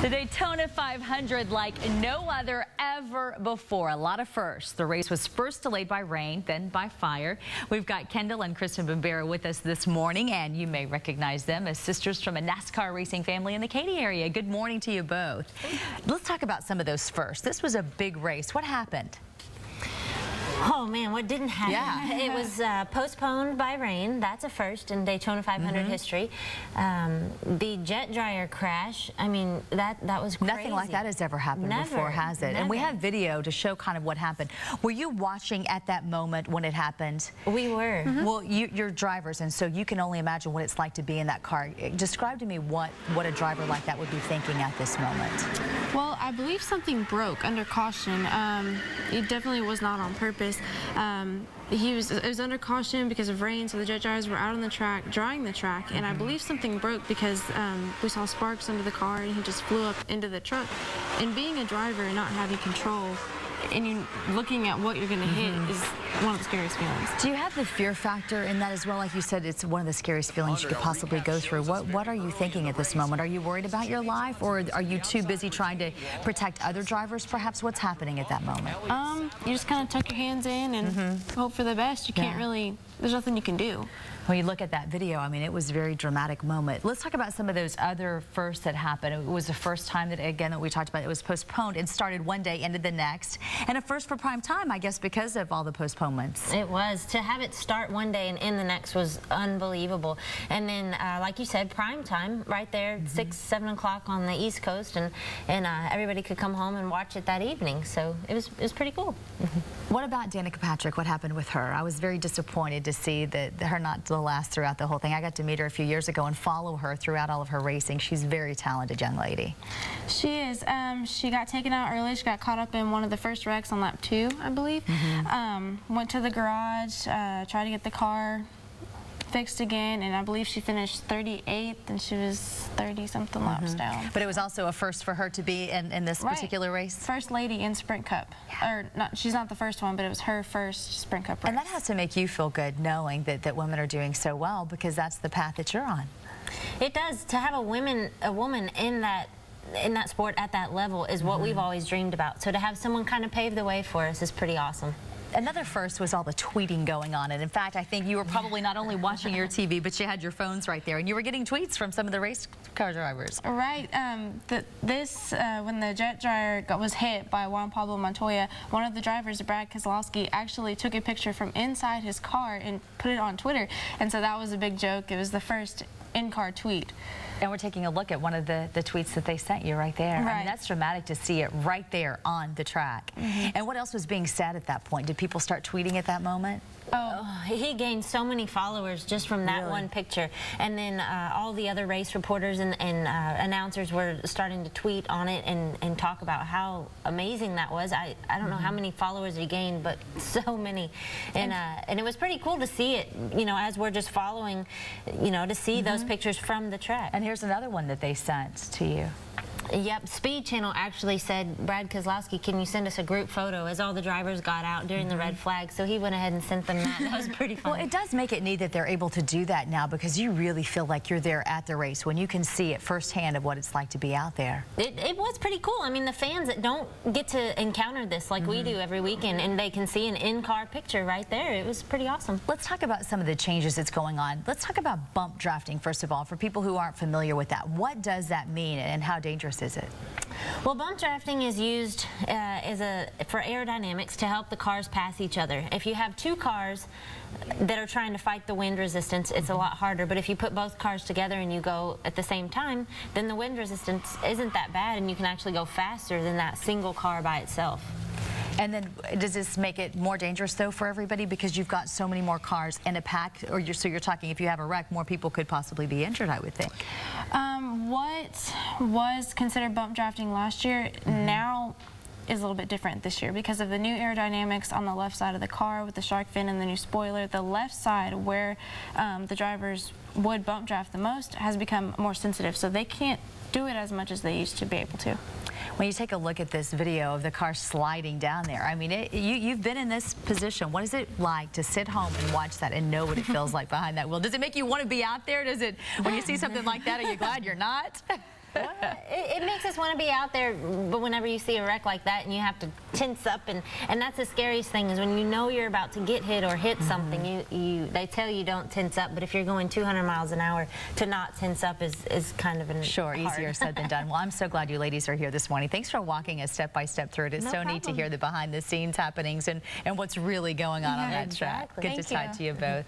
The Daytona 500 like no other ever before. A lot of firsts. The race was first delayed by rain, then by fire. We've got Kendall and Kristin Bumbera with us this morning, and you may recognize them as sisters from a NASCAR racing family in the Katy area. Good morning to you both. Let's talk about some of those firsts. This was a big race. What happened? Oh man, what didn't happen? Yeah. It was postponed by rain. That's a first in Daytona 500 history. The jet dryer crash, I mean, that was crazy. Nothing like that has ever happened before, has it? Never. And we have video to show kind of what happened. Were you watching at that moment when it happened? We were. Well, you're drivers, and so you can only imagine what it's like to be in that car. Describe to me what a driver like that would be thinking at this moment. Well, I believe something broke under caution. It definitely was not on purpose. It was under caution because of rain, so the jet dryers were out on the track, drying the track, and I believe something broke because we saw sparks under the car, and he just flew up into the truck. And being a driver and not having control, and you looking at what you're going to hit is one of the scariest feelings. Do you have the fear factor in that as well? Like you said, it's one of the scariest feelings you could possibly go through. What are you thinking at this moment? Are you worried about your life, or are you too busy trying to protect other drivers? Perhaps what's happening at that moment? You just kind of tuck your hands in and hope for the best. You can't really, there's nothing you can do. When you look at that video, I mean, it was a very dramatic moment. Let's talk about some of those other firsts that happened. It was the first time that, again, that we talked about, it was postponed and started one day, ended the next. And a first for prime time, I guess, because of all the postponements. It was. To have it start one day and end the next was unbelievable. And then, like you said, prime time right there, 6, 7 o'clock on the East Coast, and everybody could come home and watch it that evening. So it was pretty cool. What about Danica Patrick? What happened with her? I was very disappointed to see that her not to last throughout the whole thing. I got to meet her a few years ago and follow her throughout all of her racing. She's a very talented young lady. She is. She got taken out early. She got caught up in one of the first wrecks on lap 2, I believe. Went to the garage, tried to get the car fixed again, and I believe she finished 38th, and she was 30-something laps down. But it was also a first for her to be in this particular race? First lady in Sprint Cup. Or not, she's not the first one, but it was her first Sprint Cup race. And that has to make you feel good knowing that women are doing so well, because that's the path that you're on. It does. To have a woman in that sport at that level is what we've always dreamed about. So to have someone kind of pave the way for us is pretty awesome. Another first was all the tweeting going on, and in fact, I think you were probably not only watching your TV, but you had your phones right there, and you were getting tweets from some of the race car drivers. Right. When the jet dryer was hit by Juan Pablo Montoya, one of the drivers, Brad Keselowski, actually took a picture from inside his car and put it on Twitter, and so that was a big joke. It was the first in-car tweet. And we're taking a look at one of the tweets that they sent you right there. Right. I mean, that's dramatic to see it right there on the track. And what else was being said at that point? Did people start tweeting at that moment? Oh, he gained so many followers just from that one picture. And then all the other race reporters and announcers were starting to tweet on it and talk about how amazing that was. I don't know how many followers he gained, but so many. And it was pretty cool to see it, you know, as we're just following, you know, to see those pictures from the track. And here's another one that they sent to you. Yep, Speed Channel actually said, Brad Keselowski, can you send us a group photo, as all the drivers got out during the red flag. So he went ahead and sent them that. That was pretty fun. Well, it does make it neat that they're able to do that now, because you really feel like you're there at the race when you can see it firsthand of what it's like to be out there. It was pretty cool. I mean, the fans that don't get to encounter this like we do every weekend, and they can see an in-car picture right there. It was pretty awesome. Let's talk about some of the changes that's going on. Let's talk about bump drafting, first of all, for people who aren't familiar with that. What does that mean, and how dangerous is it? Well, bump drafting is used for aerodynamics to help the cars pass each other. If you have two cars that are trying to fight the wind resistance, it's a lot harder. But if you put both cars together and you go at the same time, then the wind resistance isn't that bad, and you can actually go faster than that single car by itself. And then does this make it more dangerous, though, for everybody, because you've got so many more cars in a pack? Or so you're talking, if you have a wreck, more people could possibly be injured, I would think. What was considered bump drafting last year now is a little bit different this year because of the new aerodynamics on the left side of the car with the shark fin and the new spoiler. The left side, where the drivers would bump draft the most, has become more sensitive, so they can't do it as much as they used to be able to. When you take a look at this video of the car sliding down there, I mean, you've been in this position. What is it like to sit home and watch that and know what it feels like behind that wheel? Does it make you want to be out there? Does it, when you see something like that, are you glad you're not? It makes us want to be out there, but whenever you see a wreck like that and you have to tense up, and that's the scariest thing, is when you know you're about to get hit or hit something, they tell you don't tense up, but if you're going 200 miles an hour, to not tense up is kind of hard. Easier said than done. Well, I'm so glad you ladies are here this morning. Thanks for walking us step by step through it. It's so neat to hear the behind the scenes happenings and what's really going on that track. Good to talk to you both.